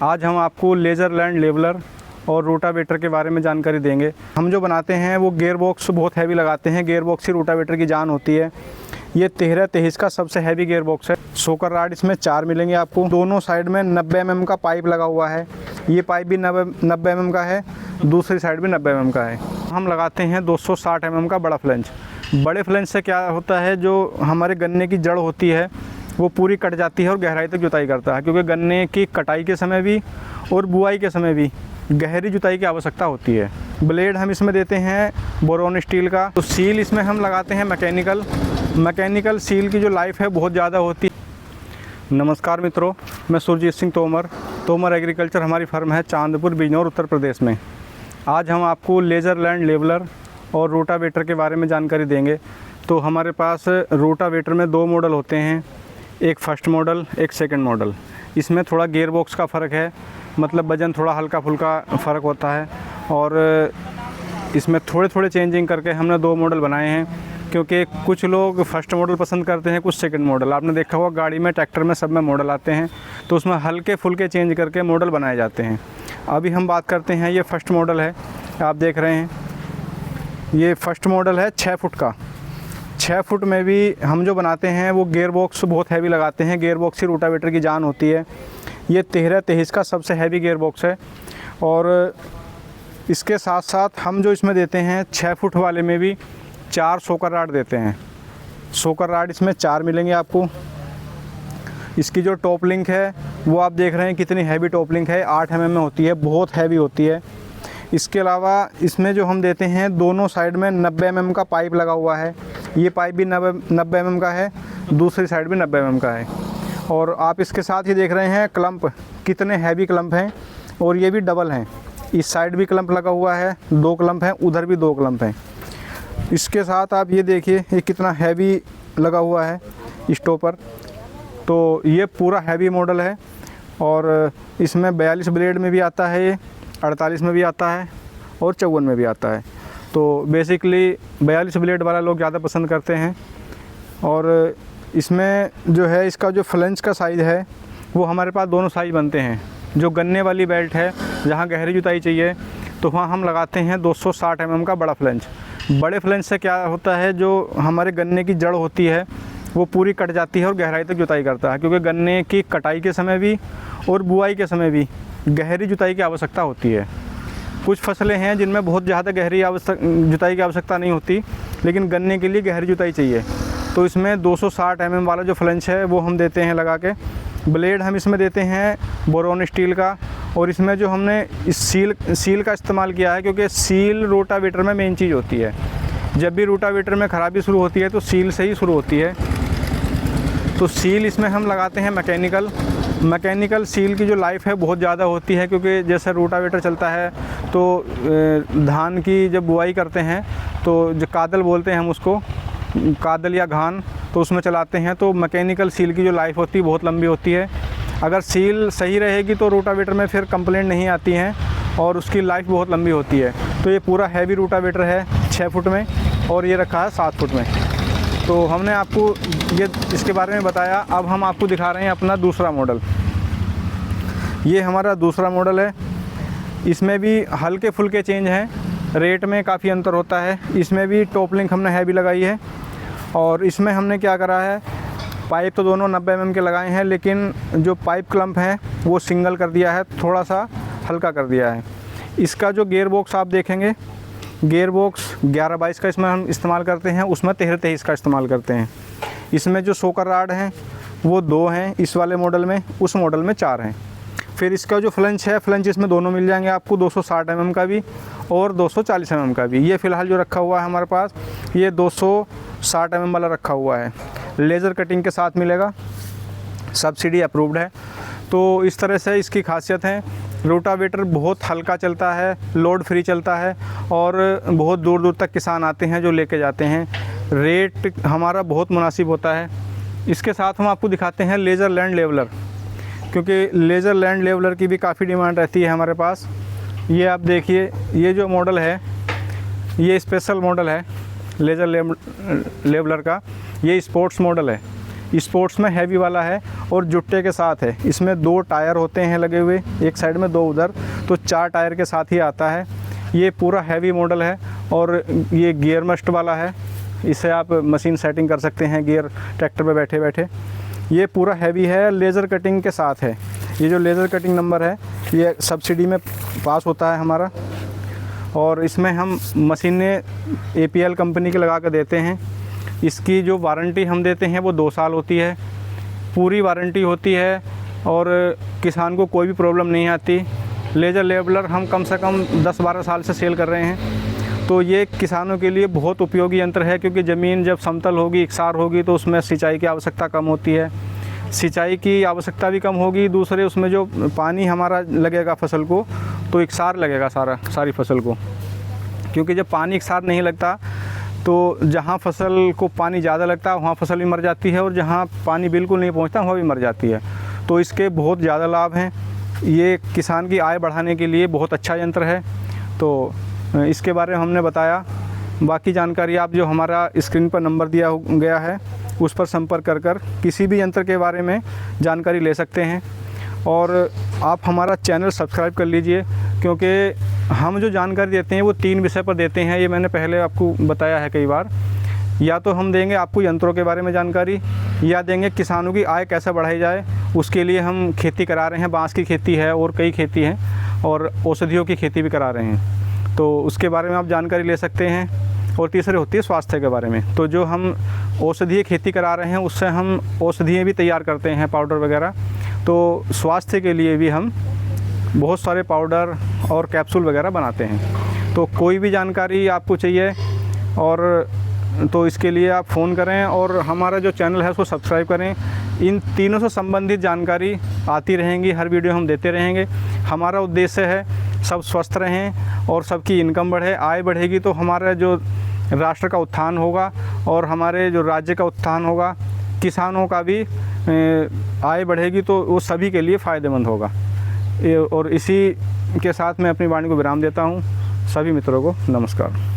आज हम आपको लेज़र लैंड लेवलर और रोटावेटर के बारे में जानकारी देंगे। हम जो बनाते हैं वो गियर बॉक्स बहुत हैवी लगाते हैं। गियर बॉक्स ही रोटावेटर की जान होती है। ये 13-23 का सबसे हैवी गियर बॉक्स है। सोकर राड इसमें 4 मिलेंगे आपको। दोनों साइड में 90 mm का पाइप लगा हुआ है। ये पाइप भी 90 mm का है, दूसरी साइड भी 90 mm का है। हम लगाते हैं 260 mm का बड़ा फ्लेंज। बड़े फ्लेंज से क्या होता है, जो हमारे गन्ने की जड़ होती है वो पूरी कट जाती है और गहराई तक जुताई करता है, क्योंकि गन्ने की कटाई के समय भी और बुआई के समय भी गहरी जुताई की आवश्यकता होती है। ब्लेड हम इसमें देते हैं बोरोन स्टील का। तो सील इसमें हम लगाते हैं मैकेनिकल सील की जो लाइफ है बहुत ज़्यादा होती है। नमस्कार मित्रों, मैं सुरजीत सिंह तोमर एग्रीकल्चर हमारी फर्म है चांदपुर बिजनौर उत्तर प्रदेश में। आज हम आपको लेज़र लैंड लेवलर और रोटावेटर के बारे में जानकारी देंगे। तो हमारे पास रोटावेटर में 2 मॉडल होते हैं, एक फर्स्ट मॉडल, एक सेकंड मॉडल। इसमें थोड़ा गियर बॉक्स का फ़र्क है, मतलब वज़न थोड़ा हल्का फुल्का फ़र्क होता है। और इसमें थोड़े चेंजिंग करके हमने 2 मॉडल बनाए हैं, क्योंकि कुछ लोग फर्स्ट मॉडल पसंद करते हैं, कुछ सेकंड मॉडल। आपने देखा होगा गाड़ी में, ट्रैक्टर में, सब में मॉडल आते हैं, तो उसमें हल्के फुल्के चेंज करके मॉडल बनाए जाते हैं। अभी हम बात करते हैं, ये फर्स्ट मॉडल है, आप देख रहे हैं। ये फर्स्ट मॉडल है 6 फुट का। 6 फुट में भी हम जो बनाते हैं वो गियर बॉक्स बहुत हैवी लगाते हैं। गियर बॉक्स ही रोटावेटर की जान होती है। ये 13-23 का सबसे हैवी गियर बॉक्स है। और इसके साथ साथ हम जो इसमें देते हैं 6 फुट वाले में भी 4 सोकर राड देते हैं। सोकर राड इसमें 4 मिलेंगे आपको। इसकी जो टॉप लिंक है वो आप देख रहे हैं कितनी हैवी टॉप लिंक है, 8 mm में होती है, बहुत हैवी होती है। इसके अलावा इसमें जो हम देते हैं दोनों साइड में 90 mm का पाइप लगा हुआ है। ये पाइप भी 90 mm का है, दूसरी साइड भी 90 mm का है। और आप इसके साथ ही देख रहे हैं क्लम्प, कितने हैवी क्लम्प हैं, और ये भी डबल हैं। इस साइड भी क्लम्प लगा हुआ है, 2 क्लम्प हैं, उधर भी 2 क्लम्प हैं। इसके साथ आप ये देखिए ये कितना हैवी लगा हुआ है स्टॉपर। तो ये पूरा हैवी मॉडल है। और इसमें 42 ब्लेड में भी आता है, ये 48 में भी आता है और 54 में भी आता है। तो बेसिकली 42 ब्लेड वाला लोग ज़्यादा पसंद करते हैं। और इसमें जो है इसका जो फ्लेंज का साइज़ है वो हमारे पास दोनों साइज़ बनते हैं। जो गन्ने वाली बेल्ट है, जहाँ गहरी जुताई चाहिए, तो वहाँ हम लगाते हैं 260 mm का बड़ा फ्लेंज। बड़े फ्लेंज से क्या होता है, जो हमारे गन्ने की जड़ होती है वो पूरी कट जाती है और गहराई तक जुताई करता है, क्योंकि गन्ने की कटाई के समय भी और बुआई के समय भी गहरी जुताई की आवश्यकता होती है। कुछ फसलें हैं जिनमें बहुत ज़्यादा गहरी जुताई की आवश्यकता नहीं होती, लेकिन गन्ने के लिए गहरी जुताई चाहिए। तो इसमें 260 mm वाला जो फ्लेंज है वो हम देते हैं लगा के। ब्लेड हम इसमें देते हैं बोरोन स्टील का। और इसमें जो हमने इस सील का इस्तेमाल किया है, क्योंकि सील रोटावेटर में मेन चीज़ होती है। जब भी रोटावेटर में ख़राबी शुरू होती है तो सील से ही शुरू होती है। तो सील इसमें हम लगाते हैं मैकेनिकल सील की जो लाइफ है बहुत ज़्यादा होती है, क्योंकि जैसे रोटावेटर चलता है तो धान की जब बुआई करते हैं तो जो कादल बोलते हैं हम उसको, कादल या घान, तो उसमें चलाते हैं। तो मैकेनिकल सील की जो लाइफ होती है बहुत लंबी होती है। अगर सील सही रहेगी तो रोटावेटर में फिर कंप्लेंट नहीं आती हैं और उसकी लाइफ बहुत लंबी होती है। तो ये पूरा हैवी रोटावेटर है 6 फुट में, और ये रखा है 7 फुट में। तो हमने आपको ये इसके बारे में बताया। अब हम आपको दिखा रहे हैं अपना दूसरा मॉडल। ये हमारा दूसरा मॉडल है। इसमें भी हल्के फुल्के चेंज हैं, रेट में काफ़ी अंतर होता है। इसमें भी टॉप लिंक हमने हैवी लगाई है। और इसमें हमने क्या करा है, पाइप तो दोनों 90 mm के लगाए हैं, लेकिन जो पाइप क्लम्प है वो सिंगल कर दिया है, थोड़ा सा हल्का कर दिया है। इसका जो गियर बॉक्स आप देखेंगे, गियर बॉक्स 11-22 का इसमें हम इस्तेमाल करते हैं, उसमें 13-23 का इस्तेमाल करते हैं। इसमें जो सोकर राड हैं वो 2 हैं इस वाले मॉडल में, उस मॉडल में 4 हैं। फिर इसका जो फ्लेंज है, फ्लेंज इसमें दोनों मिल जाएंगे आपको, 260 mm का भी और 240 mm का भी। ये फ़िलहाल जो रखा हुआ है हमारे पास, ये 260 mm वाला रखा हुआ है। लेज़र कटिंग के साथ मिलेगा, सब्सिडी अप्रूव्ड है। तो इस तरह से इसकी खासियत है। रोटावेटर बहुत हल्का चलता है, लोड फ्री चलता है, और बहुत दूर दूर तक किसान आते हैं जो लेके जाते हैं। रेट हमारा बहुत मुनासिब होता है। इसके साथ हम आपको दिखाते हैं लेज़र लैंड लेवलर, क्योंकि लेज़र लैंड लेवलर की भी काफ़ी डिमांड रहती है हमारे पास। ये आप देखिए, ये जो मॉडल है ये स्पेशल मॉडल है लेज़र लेवलर का। ये स्पोर्ट्स मॉडल है। स्पोर्ट्स में हैवी वाला है और जुट्टे के साथ है। इसमें 2 टायर होते हैं लगे हुए, एक साइड में 2 उधर, तो 4 टायर के साथ ही आता है। ये पूरा हैवी मॉडल है और ये गियर मस्ट वाला है। इससे आप मशीन सेटिंग कर सकते हैं गियर ट्रैक्टर पे बैठे बैठे। ये पूरा हैवी है, लेज़र कटिंग के साथ है। ये जो लेज़र कटिंग नंबर है ये सब्सिडी में पास होता है हमारा, और इसमें हम मशीनें APL कंपनी के लगा कर देते हैं। इसकी जो वारंटी हम देते हैं वो 2 साल होती है, पूरी वारंटी होती है और किसान को कोई भी प्रॉब्लम नहीं आती। लेज़र लेवलर हम कम से कम 10-12 साल से सेल कर रहे हैं, तो ये किसानों के लिए बहुत उपयोगी यंत्र है, क्योंकि ज़मीन जब समतल होगी, एकसार होगी, तो उसमें सिंचाई की आवश्यकता कम होती है, सिंचाई की आवश्यकता भी कम होगी। दूसरे उसमें जो पानी हमारा लगेगा फसल को, तो एकसार लगेगा सारी फसल को, क्योंकि जब पानी एकसार नहीं लगता तो जहाँ फसल को पानी ज़्यादा लगता है वहाँ फसल भी मर जाती है, और जहाँ पानी बिल्कुल नहीं पहुँचता वहाँ भी मर जाती है। तो इसके बहुत ज़्यादा लाभ हैं। ये किसान की आय बढ़ाने के लिए बहुत अच्छा यंत्र है, तो इसके बारे में हमने बताया। बाकी जानकारी आप जो हमारा स्क्रीन पर नंबर दिया गया है उस पर संपर्क कर किसी भी यंत्र के बारे में जानकारी ले सकते हैं। और आप हमारा चैनल सब्सक्राइब कर लीजिए, क्योंकि हम जो जानकारी देते हैं वो 3 विषय पर देते हैं। ये मैंने पहले आपको बताया है कई बार। या तो हम देंगे आपको यंत्रों के बारे में जानकारी, या देंगे किसानों की आय कैसे बढ़ाई जाए। उसके लिए हम खेती करा रहे हैं, बांस की खेती है और कई खेती हैं, और औषधियों की खेती भी करा रहे हैं, तो उसके बारे में आप जानकारी ले सकते हैं। और तीसरी होती है स्वास्थ्य के बारे में। तो जो हम औषधीय खेती करा रहे हैं उससे हम औषधियाँ भी तैयार करते हैं, पाउडर वगैरह। तो स्वास्थ्य के लिए भी हम बहुत सारे पाउडर और कैप्सूल वगैरह बनाते हैं। तो कोई भी जानकारी आपको चाहिए और तो इसके लिए आप फ़ोन करें और हमारा जो चैनल है उसको सब्सक्राइब करें। इन तीनों से संबंधित जानकारी आती रहेंगी, हर वीडियो हम देते रहेंगे। हमारा उद्देश्य है सब स्वस्थ रहें और सबकी इनकम बढ़े, आय बढ़ेगी तो हमारा जो राष्ट्र का उत्थान होगा और हमारे जो राज्य का उत्थान होगा, किसानों का भी आय बढ़ेगी, तो वो सभी के लिए फ़ायदेमंद होगा। और इसी के साथ मैं अपनी वाणी को विराम देता हूँ। सभी मित्रों को नमस्कार।